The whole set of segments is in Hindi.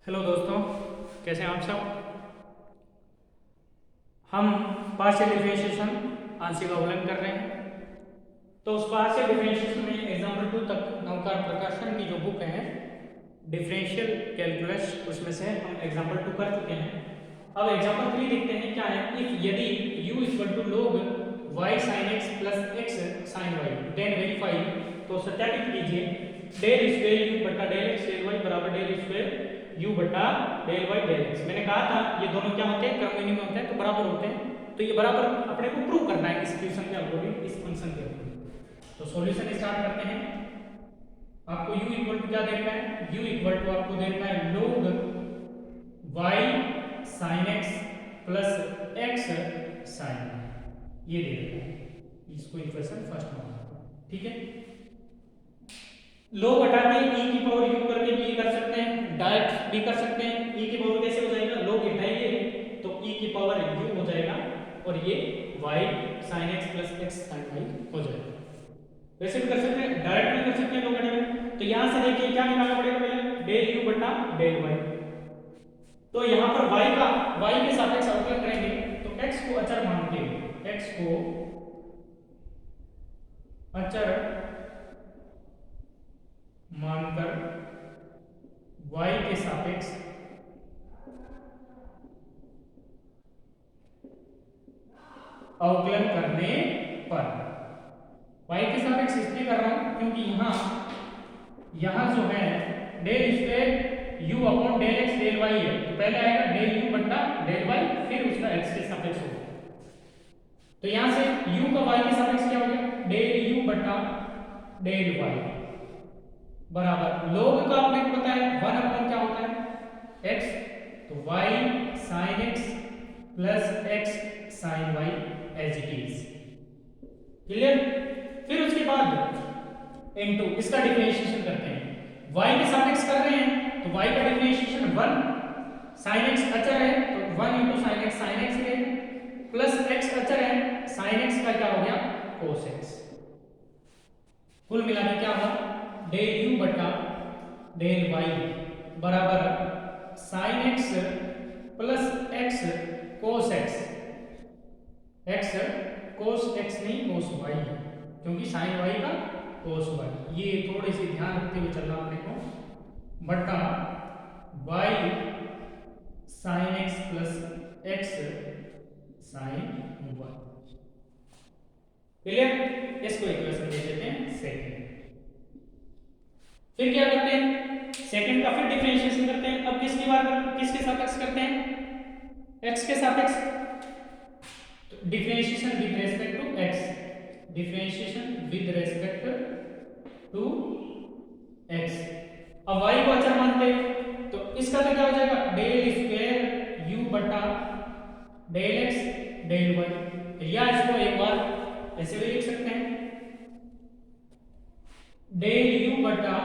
हेलो दोस्तों, कैसे हैं आप सब। हम पार्शियल डिफरेंशिएशन आंशिक अवकलन कर रहे हैं। तो उस पार्शियल डिफरेंशिएशन में एग्जाम्पल 2 तक नवकार प्रकाशन की जो बुक है डिफरेंशियल कैलकुलस, उसमें से हम एग्जाम्पल 2 कर चुके हैं। अब एग्जाम्पल 3 देखते हैं क्या है। इफ यदि u equal to log y sin x plus x sin y then verify, तो सत्यापित कीजिए डेल स्क्वायर u बटा डेल x डेल y बराबर डेल स्क्वायर u बटा डेल y डेल x। मैंने कहा था ये दोनों क्या होते हैं, क्रमविनिमय में होते हैं, तो बराबर होते हैं। तो ये बराबर अपने को प्रूव करना है इस क्वेश्चन के अकॉर्डिंग, इस फंक्शन के अकॉर्डिंग। तो सॉल्यूशन स्टार्ट करते हैं। आपको u इक्वल टू क्या देखना है, u इक्वल टू आपको देखना है log y sin x plus x sin y, ये देखना है। इसको इक्वेशन फर्स्ट मानना, ठीक है। लो बटा के e की पावर u करके भी कर सकते हैं, डायरेक्ट भी कर सकते हैं। e की पावर कैसे हो जाएगा, लोग उठाएंगे तो e की पावर u हो जाएगा और ये y sin x plus x sin y हो जाएगा। वैसे भी कर सकते हैं, डायरेक्ट भी कर सकते हैं लोग बटे में। तो यहां से देखिए क्या निकालना पड़ेगा, पहले डेल u बटा डेल y। तो यहां पर y के सापेक्ष अवकलन करेंगे तो x को अचर मान के, x को अचर मानकर y के सापेक्ष अवकलन करने पर, y के सापेक्ष इसलिए कर रहा हूं क्योंकि यहां जो है del square u upon del x del y है, तो पहले आएगा डेल u बटा डेल y, फिर उसका x के सापेक्ष होगा। तो यहां से u का y के सापेक्ष क्या हो गया, डेल u बटा डेल y बराबर लोग का अपने को पता है 1 अपॉन क्या होता है x, तो y sin x plus x sin y as it is, clear. फिर उसके बाद इनटू इसका डिफरेंशिएशन करते हैं। y के सापेक्ष कर रहे हैं तो y का डिफरेंशिएशन 1, sin x अचर है तो 1 into sin x sin x है, प्लस x अचर है, sin x का क्या हो गया cos x। कुल मिला के क्या हुआ, डेल u बटा डेल y बराबर sin x plus x cos x, x cos x नहीं cos y है, क्योंकि sin y का cos y, ये थोड़ी सी ध्यान रखते हुए चलना अपने को, बटा y sin x plus x sin y, clear. इसको इक्वेशन दे देते हैं सेकंड। फिर क्या करते हैं, सेकंड का फिर डिफरेंशिएशन करते हैं। अब किसके सापेक्ष करते हैं, x के सापेक्ष। तो differentiation with respect to x, differentiation with respect to x। अब y को अचर मानते हैं तो इसका तो क्या हो जाएगा, डेल स्क्वायर u बटा डेल x डेल y, या इसको एक बार ऐसे भी लिख सकते हैं, डेल u बटा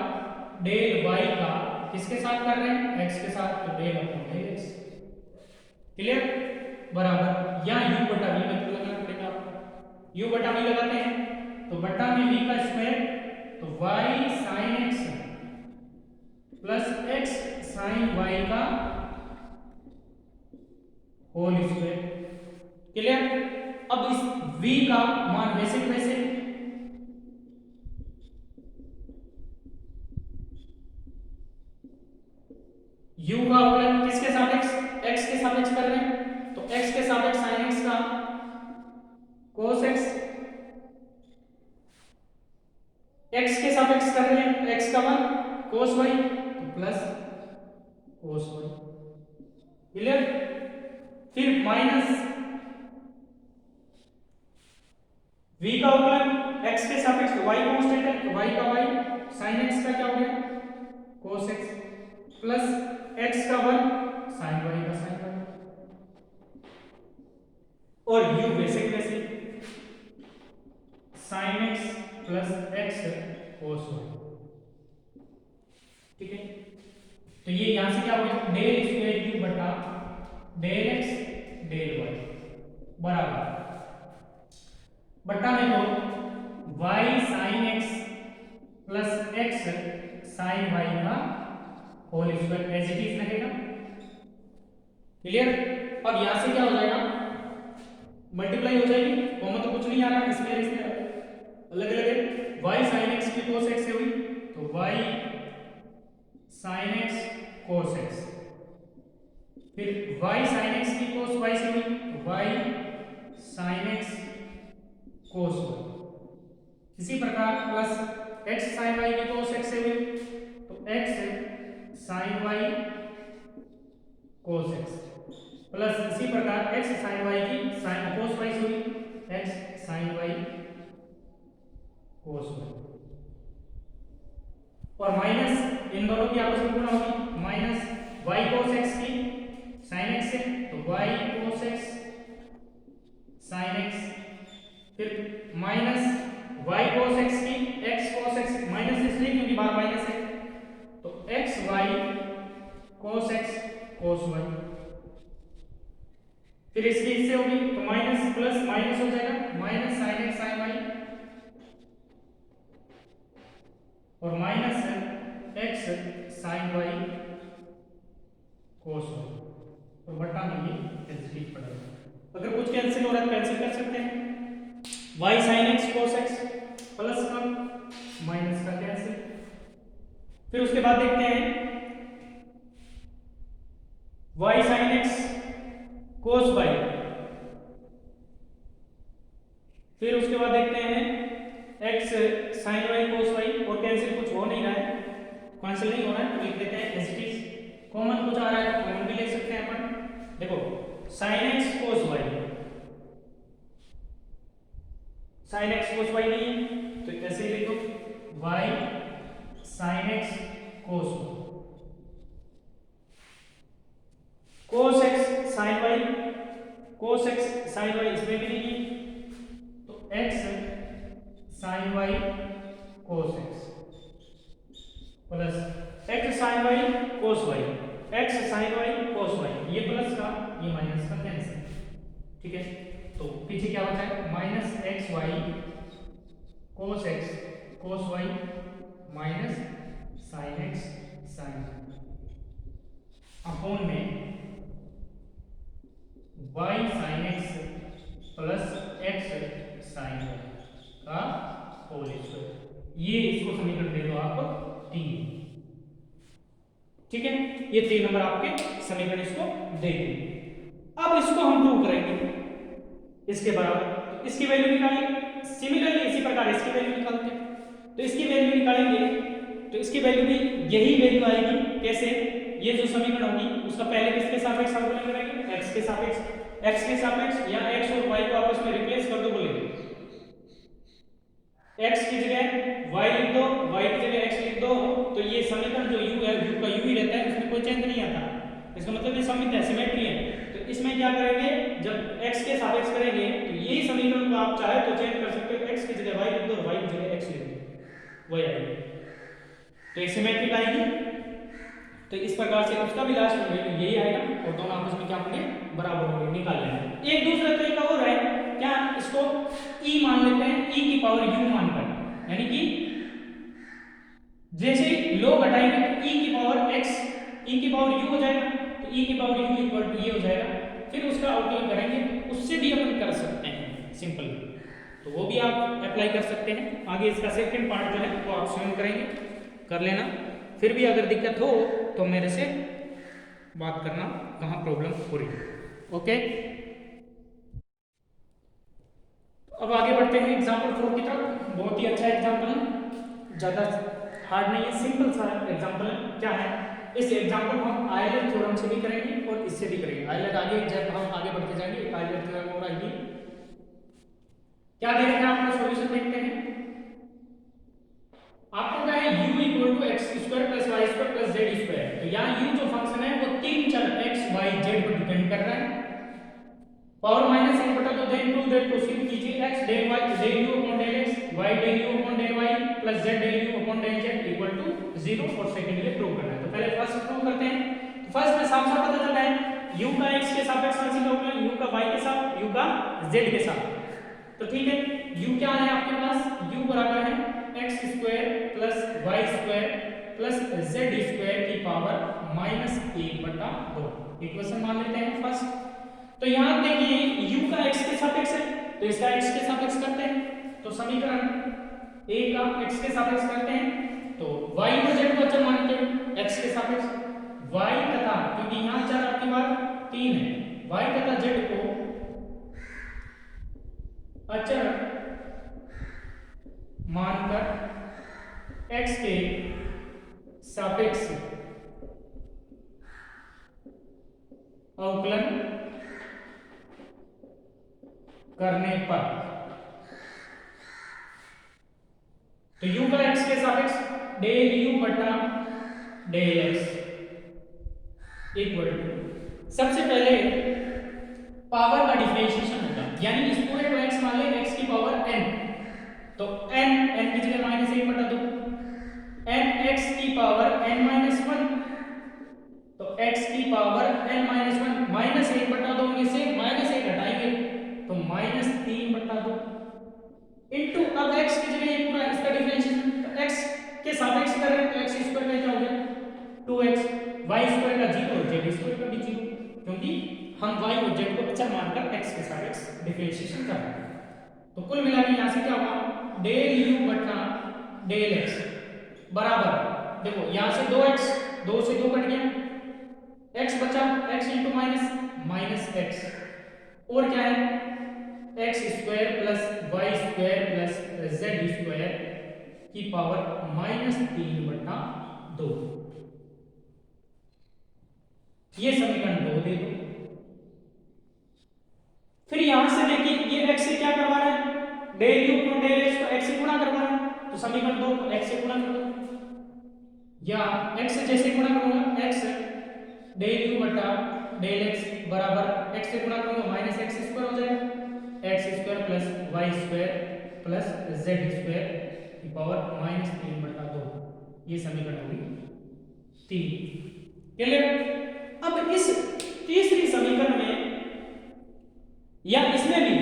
डेल y का किसके साथ कर रहे हैं, x के साथ, तो del upon del x, clear, बराबर या u बटा v मतलब लगाना पड़ेगा आपको। u बटा v लगाते हैं तो बटा में v का स्क्वायर, तो y sin x plus x sin y का होल स्क्वायर, क्लियर। अब इस v का मान वैसे वैसे u का अवकलन किसके सापेक्ष, x के सापेक्ष कर रहे हैं तो x के सापेक्ष sin x का cos x, x के सापेक्ष कर रहे हैं x का मान cos y तो प्लस cos y, क्लियर। फिर माइनस v का अवकलन x के सापेक्ष, y कांस्टेंट है तो y का y sin x का क्या हो गया cos x, प्लस x का 1 sin y का sin y, और u वैसे वैसे sin x plus x cos y, ठीक है। तो ये यहां से क्या हो गया, डेल स्क्वायर u बटा डेल x डेल y बराबर बटा में तो y sin x plus x sin y का whole square as it is रहेगा। क्लियर। अब यहां से क्या हो जाएगा, मल्टीप्लाई हो जाएगी, कॉमन तो कुछ नहीं आ रहा है इसमें, अलग अलग है। y sin x की cos x से हुई तो y sin x cos x, फिर y sin x की cos y से हुई तो y sin x cos y। इसी प्रकार प्लस x sin y की cos x से हुई तो x sin y cos x, plus इसी प्रकार x sin y की sin cos y से हुई x sin y cos y, और माइनस इन दोनों की आपस में गुणा होगी, माइनस y cos x की sin x से तो y cos x sin x, फिर माइनस y cos x की x cos x, माइनस इसलिए क्योंकि बाहर माइनस है तो x y cos x cos y, फिर इसकी इससे होगी तो माइनस प्लस माइनस हो जाएगा, minus sin x sin y और minus x sin y cos y, और बटा में ये कैंसिल पड़ेगा। अगर कुछ कैंसिल हो रहा है कैंसिल कर सकते हैं, y sin x cos x plus का माइनस का कैंसिल। फिर उसके बाद देखते हैं y sin x cos y, फिर उसके बाद देखते हैं x sin y cos y, और कैंसिल कुछ हो नहीं रहा है, कैंसिल नहीं हो रहा है तो लिख देते हैं एज इट इज। कॉमन कुछ आ रहा है तो कॉमन भी ले सकते हैं अपन। देखो sin x cos y, sin x cos y नहीं है तो ऐसे ही लिखो y sin x cos y, cos x sin y, cos x sin y इसमें भी नहीं है तो x sin y cos x, plus x sin y cos y, x sin y cos y, ये प्लस का ये माइनस का कैंसिल। ठीक है, तो पीछे क्या बचा है, minus X Y cos x cos y minus sin x sin upon में y sin x plus x sin y का होल स्क्वायर। ये इसको समीकरण दे दो आप 3। ठीक है, ये 3 नंबर आपके समीकरण इसको दे दिए। अब इसको हम प्रूव करेंगे इसके बराबर, तो इसकी वैल्यू निकालेंगे। सिमिलरली इसी प्रकार इसकी वैल्यू निकालते हैं, तो इसकी वैल्यू निकालेंगे तो इसकी वैल्यू भी यही वैल्यू आएगी। कैसे, ये जो समीकरण होगी उसका पहले किसके सापेक्ष अवकलन करेंगे, x के सापेक्ष, x के सापेक्ष या x और y को आपस में रिप्लेस कर दो बोलेंगे, x की जगह y लिख दो, y की जगह x लिख दो, तो ये समीकरण जो u है u का u ही रहता है, उसमें कोई चेंज नहीं आता। इसका मतलब ये समित है, सिमेट्री है। तो इसमें क्या करेंगे, जब x के सापेक्ष करेंगे तो यही समीकरण को आप चाहे तो चेंज कर सकते हो, x की जगह y लिख दो, y की जगह x लिख दो, वही आएगी, तो एक सिमेट्रिक आएगी। तो इस प्रकार से उसका भी लास्ट में वैल्यू यही आएगा और दोनों आपस में क्या होंगे, बराबर होंगे, निकाल लेंगे। एक दूसरा तरीका और है, क्या इसको e मान लेते हैं, e की पावर u मानकर, यानी कि जैसे लोग हटाएंगे तो e की पावर x, e की पावर u हो जाएगा, तो e की पावर u इक्वल टू ये हो जाएगा। फिर उसका अवकलन करेंगे, उससे भी अपन कर सकते हैं सिंपल, तो वो भी आप अप्लाई कर सकते हैं। आगे इसका सेकंड पार्ट जो है वो आप स्वयं करेंगे, कर लेना। फिर भी अगर दिक्कत हो तो मेरे से बात करना, कहाँ प्रॉब्लम हो रही है। ओके, अब आगे बढ़ते हैं एग्जाम्पल 4 की तरफ। बहुत ही अच्छा एग्जाम्पल है, ज़्यादा हार्ड नहीं है, सिंपल सा एग्जाम्पल है। क्या है, इस एग्जाम्पल को हम आयलर थ्योरम से भी करेंगे और इससे भी करेंगे। आयलर आगे जब हम आगे बढ़ते जाएंगे आयलर थ्योरम और आएगी। क्या दे रखा है, आपका सॉल्यूशन देखते हैं। आपको क्या है, u equal to X square plus Y square plus Z square. तो यहाँ u जो फंक्शन है वो 3 चर x y z पर डिपेंड कर रहा है। पावर माइनस 1 बटा 2 देन 2 देन प्रोसीड कीजिए, x del y del u upon del x, y del u upon del y plus z del u upon del z equal to 0, और सेकंड ये प्रूव करना है। तो पहले फर्स्ट प्रूव करते हैं। तो फर्स्ट में साफ साफ पता चल रहा है u का x के सापेक्ष आंशिक अवकलन, u का y के साथ, u का z के साथ। तो ठीक है, u क्या है आपके पास, u बराबर है x square plus y square plus Z square की पावर -1/2। इक्वेशन मान लेते हैं फर्स्ट। तो यहाँ देखिए u का x के सापेक्ष है तो इसका x के सापेक्ष करते हैं। तो समीकरण a का x के सापेक्ष करते हैं तो y को z को अचर मानते हैं x के सापेक्ष y तथा, क्योंकि यहाँ चर आपकी बार 3 है, y तथा z को अचर मानकर x के सापेक्ष अवकलन करने पर, तो u का x के सापेक्ष डेल u बटा डेल x इक्वल टू, सबसे पहले पावर का डिफरेंशिएशन होगा, यानी इस पूरे को x मान ले x की पावर n, तो n की जगह -1/2, n x की पावर n-1, तो x की पावर n-1 -1/2 में से -1 हटाएंगे तो -3/2 इनटू, अब x की जगह ये पूरा इसका डिफरेंशिएशन, तो x के सापेक्ष कर रहे हैं तो x स्क्वायर का क्या हो गया 2x, y स्क्वायर का 0, z स्क्वायर का भी 0, क्योंकि हम y और z को अचर मानकर x के सापेक्ष डिफरेंशिएशन कर रहे हैं। तो कुल मिला के यहां से क्या होगा डेल u बटा डेल x बराबर, देखो यहां से 2x, 2 से 2 कट गया, x बचा, x इंटू माइनस x, और क्या है x square plus y square plus z square की पावर -3/2, ये समीकरण 2 दे दो। फिर यहां से देखिए ये x से क्या करवा रहे हैं, डेल u को डेल x को x से गुणा करवा रहे हैं, तो समीकरण 2 को x से गुणा कर दो, या x से जैसे गुणा करूंगा x डेल u बटा डेल x बराबर x से गुणा करूंगा -x स्क्वायर हो जाएगा, x square plus y square plus z square की पावर -3/2, ये समीकरण होगी 3। क्लियर? अब इस तीसरी समीकरण में या इसमें भी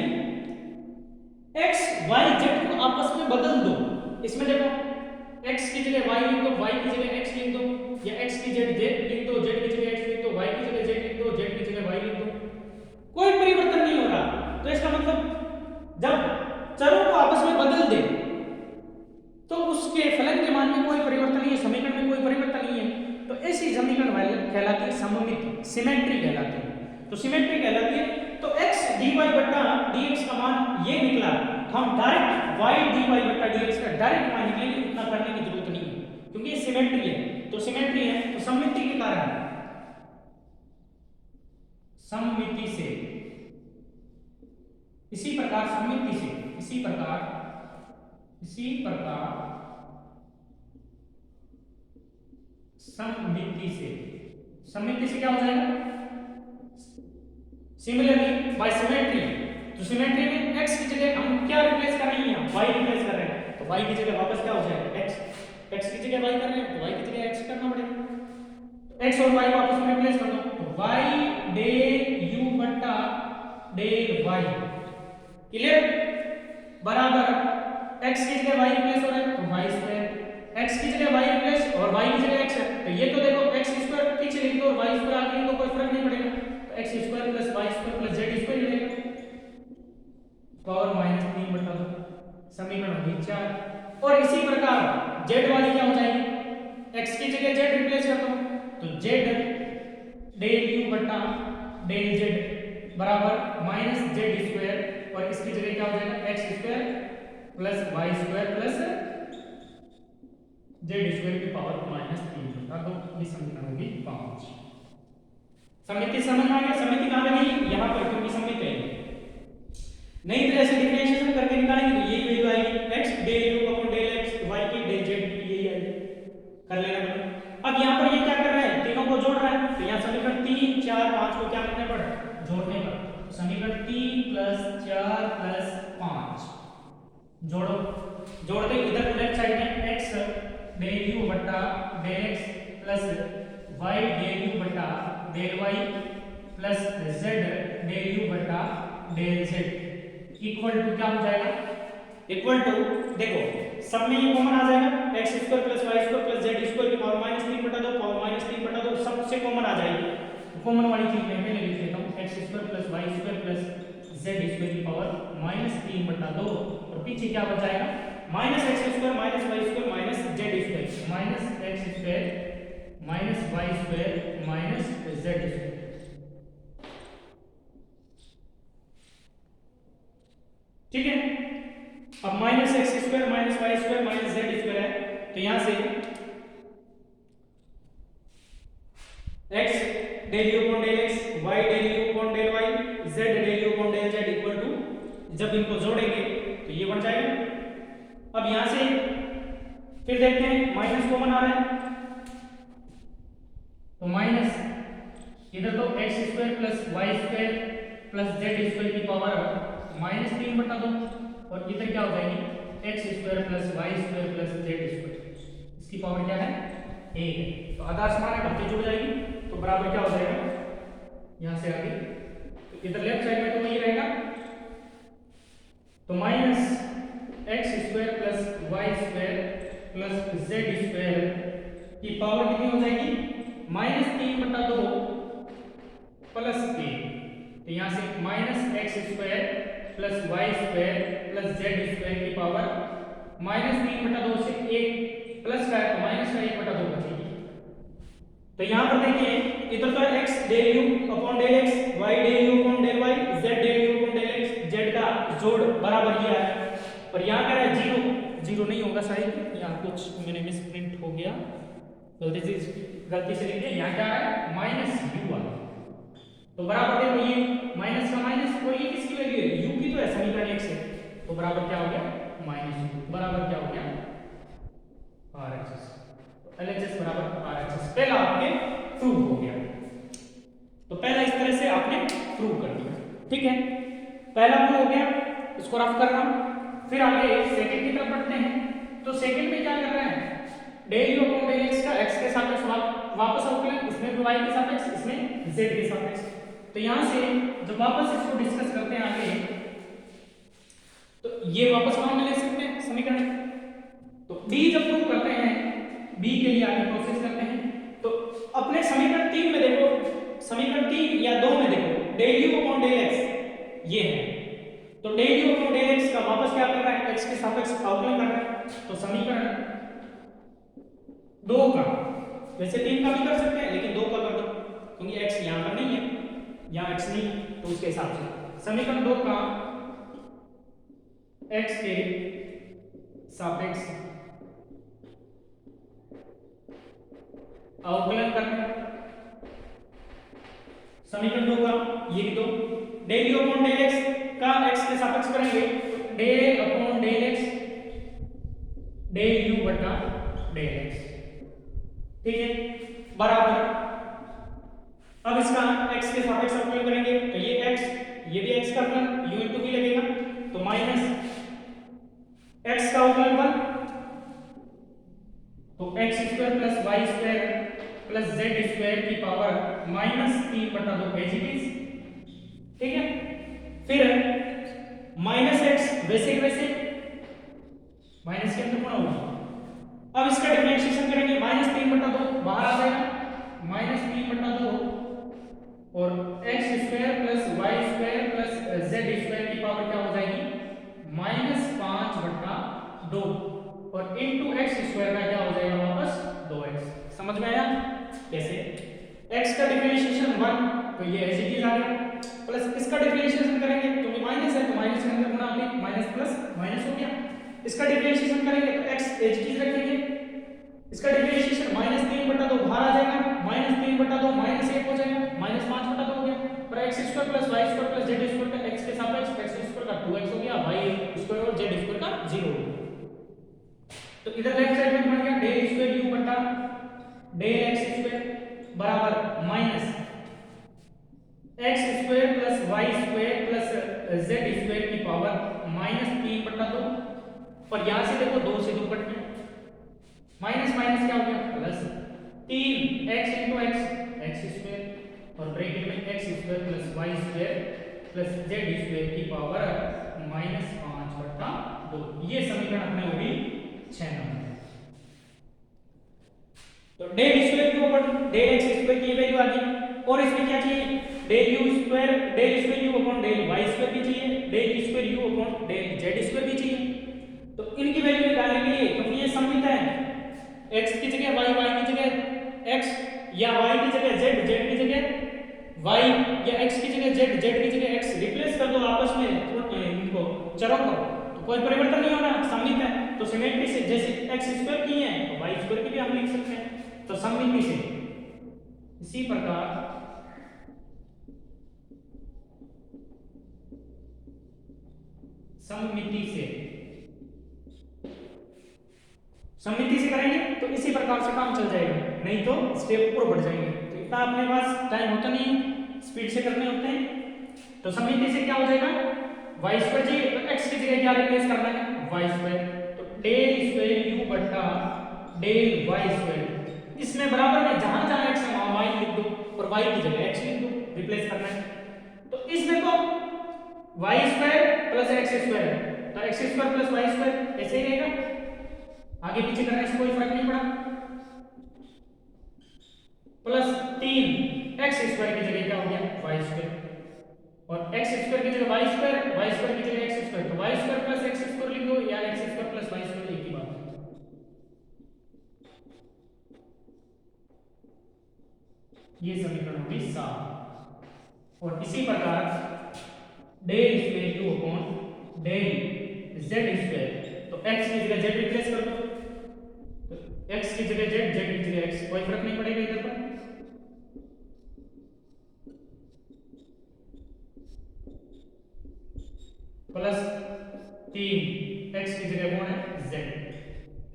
x y z को आपस में बदल दो, इसमें देखो x की जगह y लिख दो, y की जगह x लिख दो, या x की जगह z लिख दो, z की जगह x लिख दो, y की जगह z लिख दो, z की जगह y लिख दो, कोई परिवर्तन नहीं हो रहा। तो इसका मतलब जब चरों को आपस में बदल दे तो उसके फलन के मान में कोई परिवर्तन नहीं है, समीकरण में कोई परिवर्तन नहीं है, तो ऐसी समीकरण कहलाती है सममिति, सिमेट्री कहलाती है। तो सिमेट्री कहलाती है, तो x dy बटा dx का मान ये निकला, हम डायरेक्ट y dy बटा dx का डायरेक्ट मान निकलेंगे, इतना करने की जरूरत नहीं है क्योंकि ये सिमेट्री है। तो सिमेट्री है तो सममिति के कारण, सममिति से, इसी प्रकार सममिति से, इसी प्रकार सममिति से क्या हो जाएगा सिमिलरली बाय सिमेट्री। तो सिमेट्री में x की जगह हम क्या रिप्लेस कर रहे हैं, y रिप्लेस कर रहे हैं, तो y की जगह वापस क्या हो जाएगा x की जगह y कर रहे हैं तो y की जगह x करना पड़ेगा, x और y को आपस में रिप्लेस कर दो, तो y डेल u बटा डेल y, क्लियर, बराबर x की जगह y रिप्लेस हो रहा है तो y स्क्वायर, x की जगह y रिप्लेस और y की जगह x है, तो ये तो देखो x स्क्वायर पीछे लिख दो और y स्क्वायर आगे लिख दो, कोई फर्क नहीं पड़ेगा, तो x square plus y square plus z square मिलेगा, पावर -3/2, समीकरण होगी 4। और इसी प्रकार z वाली क्या हो जाएगी, x की जगह z रिप्लेस कर दो, तो z डेल u बटा डेल z बराबर -z स्क्वायर, और इसकी जगह क्या हो जाएगा x square plus y square plus z square की पावर -3/2, ये समीकरण होगी 5। समिति समझ में आ गया, समिति कहां लगेगी यहां पर, क्योंकि समिति है, नहीं तो ऐसे डिफरेंशिएशन करके निकालेंगे तो यही वैल्यू आएगी x del u upon del x y की डेल z यही आएगी, कर लेना। अब यहां पर ये क्या कर रहा है, तीनों को जोड़ रहा है, तो यहां समीकरण 3 4 5 को क्या करने पड़ा, जोड़ने पर, समीकरण 3 + 4 + 5 जोड़ो, जोड़ते इधर लेफ्ट साइड में x डेल u बटा del x plus y del u बटा del y plus z del u बटा डेल z इक्वल टू क्या हो जाएगा, इक्वल टू देखो सब में ये कॉमन आ जाएगा, X square plus Y square plus Z square की पावर -3/2 पावर -3/2 सबसे कॉमन आ जाएगी। कॉमन वाली चीज मैं पहले लिख देता हूँ, X square plus Y square plus Z square की पावर -3/2 और पीछे क्या बच जाएगा, -x square minus Y square minus Z square minus X square minus Y square minus Z square. ठीक है। अब -x square minus Y square minus Z square है, तो यहां से x del u upon del x, y del u upon del y, z del u upon del z equal to, जब इनको जोड़ेंगे तो ये बन जाएगा। अब यहां से फिर देखते हैं माइनस कॉमन आ रहा है, तो माइनस इधर तो X square plus Y square plus Z square की पावर -3/2 और इधर क्या हो जाएगी, X square plus Y square plus Z square, इसकी पावर क्या है, 1 है। तो आधार समान है, बातें जुड़ जाएगी, तो बराबर क्या हो जाएगा, यहां से आगे तो इधर लेफ्ट साइड में तो वही रहेगा, तो minus X square plus Y square plus Z square की पावर कितनी हो जाएगी, -3/2 प्लस 1। तो यहां से minus X square plus Y square plus Z square की पावर -3/2 से 1 प्लस का है तो माइनस का 1/2 बचेगी। तो यहां पर देखिए इधर तो x del u upon del x, y del u upon del y, z del u upon del x, z का जोड़ बराबर किया है, पर यहां कह रहा है 0 नहीं होगा शायद, यहाँ कुछ मैंने मिस प्रिंट हो गया, गलती से लिख दिया, यहाँ क्या है -u आ, तो बराबर देखो ये माइनस का माइनस और ये किसकी वैल्यू है, u की, तो है समीकरण 1 से, तो बराबर क्या हो गया -u, बराबर क्या हो गया RHS, LHS बराबर RHS, पहला आपके प्रूव हो गया। तो पहला इस तरह से आपने प्रूव कर दिया, ठीक है, पहला प्रूव हो गया, इसको रफ कर रहा हूं। फिर आगे सेकंड की तरफ बढ़ते हैं। तो सेकंड में क्या कर रहे हैं, del u upon del x का x के सापेक्ष वापस अवकलन, इसमें y के सापेक्ष, इसमें z के सापेक्ष। तो यहां से जब वापस इसको डिस्कस करते हैं आगे, तो ये वापस फॉर्म में ले सकते हैं समीकरण। तो b जब प्रूव करते हैं, b के लिए आगे प्रोसेस करते हैं, तो अपने समीकरण 3 में देखो, समीकरण 3 या 2 में देखो, del u upon del x ये है, तो del u upon del x का वापस क्या कर रहा है, x के सापेक्ष अवकलन कर रहा है। तो समीकरण 2 का, वैसे 3 का भी कर सकते हैं लेकिन 2 का कर दो, क्योंकि x यहां पर नहीं है, यहाँ x नहीं, तो उसके हिसाब से समीकरण 2 का x के सापेक्ष अवकलन करना, समीकरण 2 का ये भी दो, del u upon del x का x के सापेक्ष करेंगे, del upon del x del u बटा डेल x, ठीक है, बराबर। अब इसका x के सापेक्ष अवकलन करेंगे, तो ये x, ये भी x का अवकलन u इंटू v लगेगा, तो माइनस x का अवकलन 1, तो x square plus Y square plus Z square की पावर -3/2 एज इट इज, ठीक है। फिर -x वैसे वैसे माइनस के अंदर गुणा होगा। अब इसका डिफरेंशिएशन करेंगे, -3/2 बाहर आ जाएगा, -3/2 और x square plus Y square plus Z square की पावर क्या हो जाएगी, -5/2 और इनटू x स्क्वायर का क्या हो जाएगा वापस 2x। समझ में आया कैसे, x का डिफरेंशिएशन 1, तो ये एज इट इज आ गया, प्लस इसका डिफरेंशिएशन करेंगे तो ये माइनस है, तो माइनस के अंदर गुणा होगी, माइनस प्लस माइनस हो गया। इसका डिफरेंशिएशन करेंगे तो x एज इट इज रखेंगे, इसका डिफरेंशिएशन -3/2 बाहर आ जाएगा, -3/2 -1 हो जाएगा, -5/2 हो गया, और x square plus Y square plus Z square का x के सापेक्ष x स्क्वायर का 2x हो गया, y स्क्वायर और z स्क्वायर का 0 हो गया। तो इधर लेफ्ट साइड में बन गया डेल स्क्वायर u बटा डेल x स्क्वायर बराबर minus x square plus y square plus z square की पावर -3/2, और यहां से देखो 2 से 2 कट गया, माइनस माइनस क्या हो गया plus 3x into x square और ब्रैकेट में x square plus y square plus z square की पावर -5/2। ये समीकरण अपने होगी 6 नंबर। तो डेल स्क्वायर के ऊपर डेल एक्स स्क्वायर की वैल्यू आ गई, और इसमें क्या चाहिए, del U square you upon del Y square भी चाहिए, del square you upon del Z square भी चाहिए। तो इनकी वैल्यू निकालने के लिए, क्योंकि ये सममित है, x की जगह y, y की जगह x, या y की जगह z, z की जगह y, या x की जगह z, z की जगह x रिप्लेस कर दो आपस में इनको चरों को, तो कोई परिवर्तन नहीं होना, सममित है। तो सिमेट्री से जैसे x स्क्वायर की है तो y स्क्वायर की भी हम लिख सकते हैं, तो सममिति से। इसी प्रकार सममिति से करेंगे तो इसी प्रकार से काम चल जाएगा, नहीं तो स्टेप ऊपर बढ़ जाएंगे। तो इतना अपने पास टाइम होता नहीं है, स्पीड से करने होते हैं। तो सममिति से क्या हो जाएगा, y स्क्वायर चाहिए तो x की जगह क्या रिप्लेस करना है, y स्क्वायर, तो डेल स्क्वायर u बटा डेल y स्क्वायर, इसमें बराबर में जहां जहां x है वहां y लिख दो और y की जगह x लिख दो, रिप्लेस करना है। तो इसमें तो y square plus x square, तो x square plus y square ऐसे ही रहेगा, आगे पीछे करने से कोई फर्क नहीं पड़ा, प्लस 3 x स्क्वायर की जगह क्या हो गया y स्क्वायर, और x स्क्वायर की जगह y स्क्वायर की जगह x स्क्वायर, तो y square plus x square लिख दो या x square plus y square, एक ही बात है। ये समीकरण होगी 7। और इसी प्रकार del square u upon del z square, तो x की जगह z रिप्लेस कर दो, तो x की जगह z, z की जगह x, कोई फर्क नहीं पड़ेगा इधर पर। प्लस 3 x की जगह कौन है z,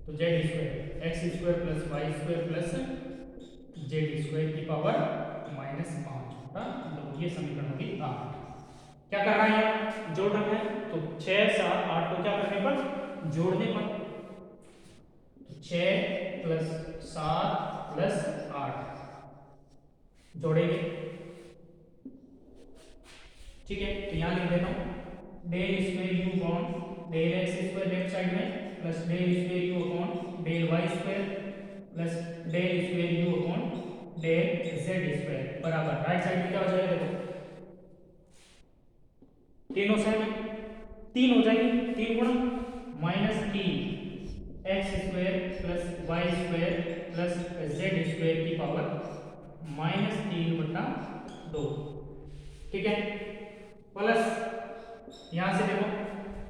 तो z square, x square plus y square plus z square की पावर -5 बटा 2, ये समीकरण होगी 8। क्या कर रहा है, जोड़ रहा है, तो 6 7 8 को क्या करने पर, जोड़ने पर, तो 6 प्लस 7 प्लस 8 जोड़ेंगे, ठीक है। तो यहां लिख देता हूं del square you upon del x square left side में, plus del square you upon del Y square plus del square you upon del Z square बराबर राइट साइड में क्या हो जाएगा, देखो तीनों सेम है, 3 हो जाएंगे, 3 गुणा -3 X square plus Y square plus Z square की पावर -3 बटा 2, ठीक है। प्लस यहां से देखो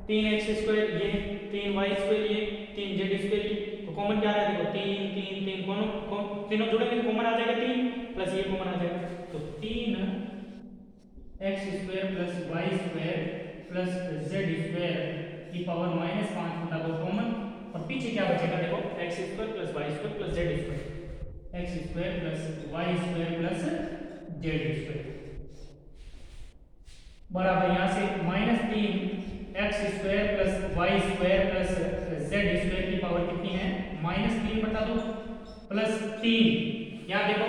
3x स्क्वायर ये, 3y स्क्वायर ये, 3z स्क्वायर ये, तो कॉमन क्या आ रहा है, देखो 3 3 3 तीनों जुड़ेंगे तो कॉमन आ जाएगा 3, प्लस ये कॉमन आ जाएगा, तो 3x square plus y square plus z square की पावर -5 बटा 2 कॉमन, और पीछे क्या बचेगा, देखो x square plus y square plus z square, x square plus y square plus z square बराबर यहां से -3 X square plus Y square plus Z square की पावर कितनी है, -3 बटा 2 प्लस 3, यहाँ देखो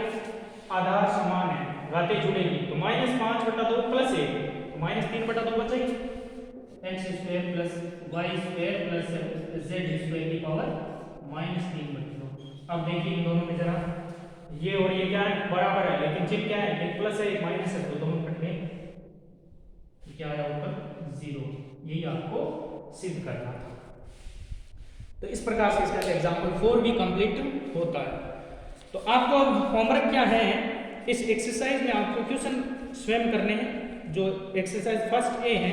आधार समान है, घाते जुड़ेंगी, तो -5 बटा 2 प्लस 1, तो -3 बटा 2 बचेगी, X square plus Y square plus Z square की पावर -3 बटा 2। अब देखिए इन दोनों में जरा, ये और ये क्या है, बराबर है, लेकिन चिन्ह क्या है, एक प्लस है एक माइनस है, तो दोनों कट गए, क्या आया ऊपर 0, यही आपको सिद्ध करना था। तो इस प्रकार से इसका एग्जाम्पल 4 भी कंप्लीट होता है। तो आपको होमवर्क क्या है, इस एक्सरसाइज में आपको क्वेश्चन स्वयं करने हैं, जो एक्सरसाइज फर्स्ट ए है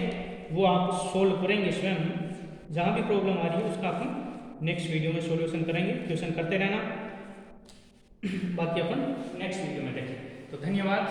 वो आप सोल्व करेंगे स्वयं, जहां भी प्रॉब्लम आ रही है उसका अपन नेक्स्ट वीडियो में सॉल्यूशन करेंगे, क्वेश्चन करते रहना, बाकी अपन नेक्स्ट वीडियो में देखेंगे। तो धन्यवाद।